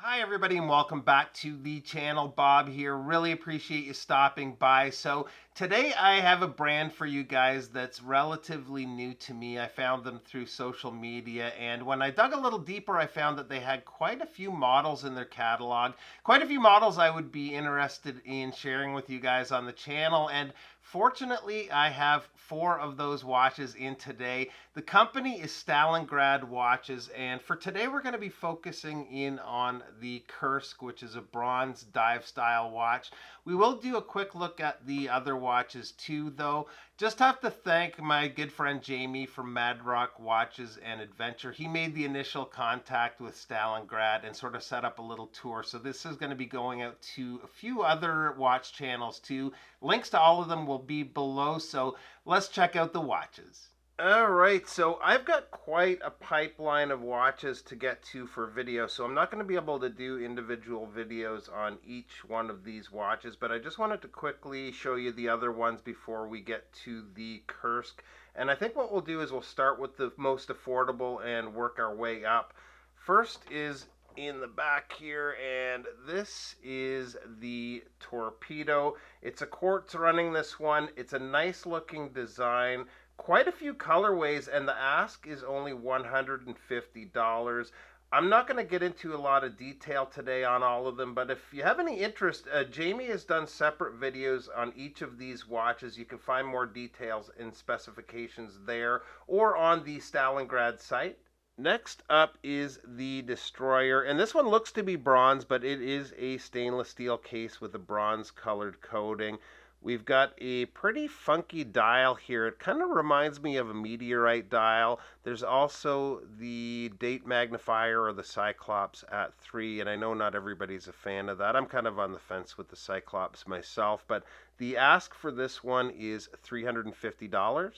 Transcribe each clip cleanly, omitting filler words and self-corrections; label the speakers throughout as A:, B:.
A: Hi, everybody, and welcome back to the channel. Bob here. Really appreciate you stopping by. So, today I have a brand for you guys that's relatively new to me. I found them through social media, and when I dug a little deeper, I found that they had quite a few models in their catalog. Quite a few models I would be interested in sharing with you guys on the channel, and fortunately, I have 4 of those watches in today. The company is Stalingrad Watches, and for today we're going to be focusing in on the Kursk, which is a bronze dive style watch. We will do a quick look at the other watches too, though. Just have to thank my good friend Jamie from Mad Rock Watches and Adventure. He made the initial contact with Stalingrad and sort of set up a little tour. So this is going to be going out to a few other watch channels too. Links to all of them will be below. So let's check out the watches. All right, so I've got quite a pipeline of watches to get to for video, so I'm not going to be able to do individual videos on each one of these watches, but I just wanted to quickly show you the other ones before we get to the Kursk. And I think what we'll do is we'll start with the most affordable and work our way up. First is in the back here, and this is the Torpedo. It's a quartz running, this one. It's a nice looking design. Quite a few colorways, and the ask is only $150. I'm not going to get into a lot of detail today on all of them, but if you have any interest, Jamie has done separate videos on each of these watches. You can find more details and specifications there or on the Stalingrad site. Next up is the Destroyer, and this one looks to be bronze, but it is a stainless steel case with a bronze colored coating. We've got a pretty funky dial here. It kind of reminds me of a meteorite dial. There's also the date magnifier or the Cyclops at 3, and I know not everybody's a fan of that. I'm kind of on the fence with the Cyclops myself, but the ask for this one is $350.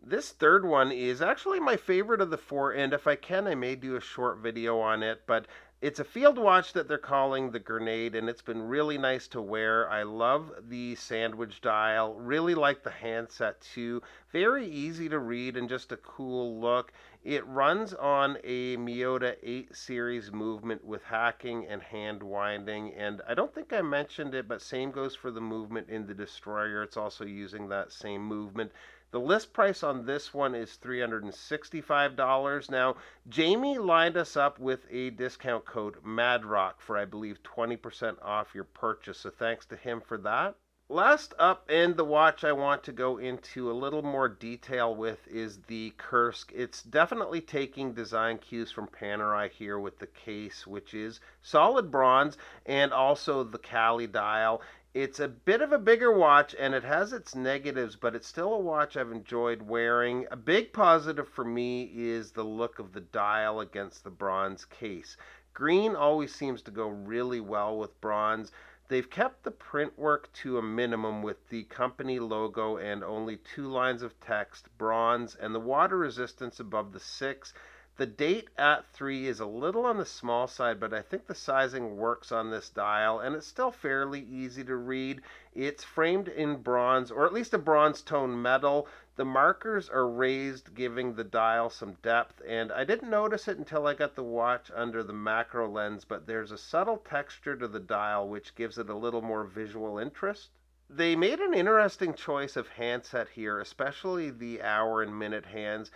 A: This third one is actually my favorite of the 4, and if I can, I may do a short video on it, but it's a field watch that they're calling the Grenade, and it's been really nice to wear. I love the sandwich dial, really like the handset too. Very easy to read and just a cool look. It runs on a Miyota 8 series movement with hacking and hand winding, and I don't think I mentioned it, but same goes for the movement in the Destroyer. It's also using that same movement. The list price on this one is $365. Now, Jamie lined us up with a discount code MADROCK for, I believe, 20% off your purchase. So thanks to him for that. Last up, and the watch I want to go into a little more detail with, is the Kursk. It's definitely taking design cues from Panerai here with the case, which is solid bronze, and also the Cali dial. It's a bit of a bigger watch, and it has its negatives, but it's still a watch I've enjoyed wearing. A big positive for me is the look of the dial against the bronze case. Green always seems to go really well with bronze. They've kept the print work to a minimum with the company logo and only 2 lines of text, bronze, and the water resistance above the 6. The date at 3 is a little on the small side, but I think the sizing works on this dial, and it's still fairly easy to read. It's framed in bronze, or at least a bronze tone metal. The markers are raised, giving the dial some depth, and I didn't notice it until I got the watch under the macro lens, but there's a subtle texture to the dial which gives it a little more visual interest. They made an interesting choice of handset here, especially the hour and minute hands.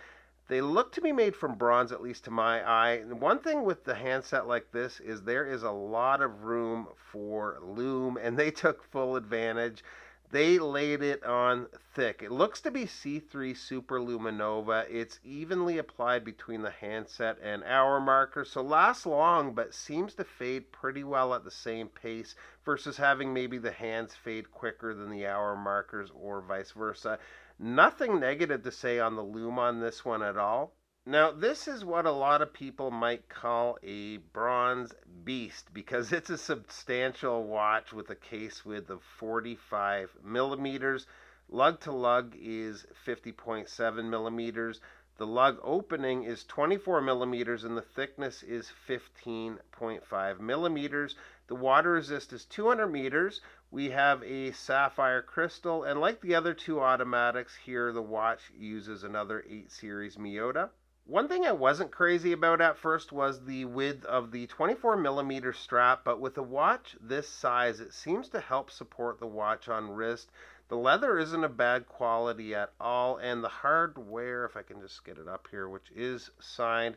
A: They look to be made from bronze, at least to my eye. And one thing with the handset like this is there is a lot of room for lume, and they took full advantage. They laid it on thick. It looks to be C3 Super Luminova. It's evenly applied between the handset and hour marker, so lasts long, but seems to fade pretty well at the same pace versus having maybe the hands fade quicker than the hour markers or vice versa. Nothing negative to say on the lume on this one at all. Now, this is what a lot of people might call a bronze beast because it's a substantial watch with a case width of 45 millimeters. Lug to lug is 50.7 millimeters. The lug opening is 24 millimeters and the thickness is 15.5 millimeters. The water resist is 200 meters. We have a sapphire crystal, and like the other 2 automatics here, the watch uses another 8 series Miyota. One thing I wasn't crazy about at first was the width of the 24 millimeter strap, but with a watch this size, it seems to help support the watch on wrist. The leather isn't a bad quality at all, and the hardware, if I can just get it up here, which is signed,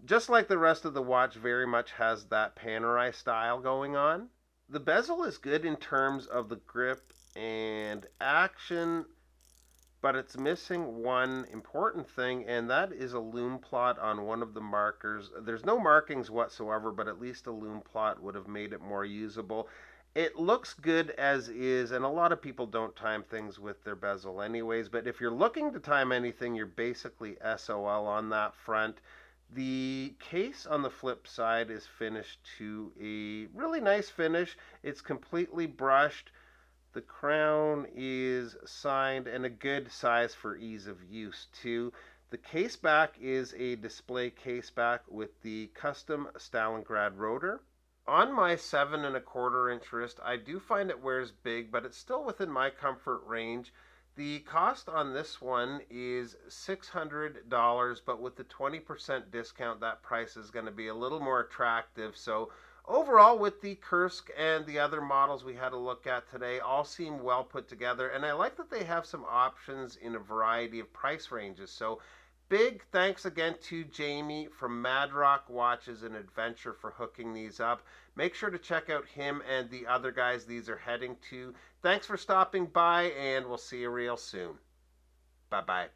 A: just like the rest of the watch, very much has that Panerai style going on. The bezel is good in terms of the grip and action, but it's missing one important thing, and that is a loom plot on one of the markers. There's no markings whatsoever, but at least a loom plot would have made it more usable. It looks good as is, and a lot of people don't time things with their bezel anyways, but if you're looking to time anything, you're basically SOL on that front. The case on the flip side is finished to a really nice finish. It's completely brushed. The crown is signed and a good size for ease of use too. The case back is a display case back with the custom Stalingrad rotor. On my 7 1/4 inch wrist, I do find it wears big, but it's still within my comfort range. The cost on this one is $600, but with the 20% discount, that price is going to be a little more attractive. So overall, with the Kursk and the other models we had a look at today, all seem well put together, and I like that they have some options in a variety of price ranges. So big thanks again to Jamie from Mad Rock Watches and Adventure for hooking these up. Make sure to check out him and the other guys these are heading to. Thanks for stopping by, and we'll see you real soon. Bye-bye.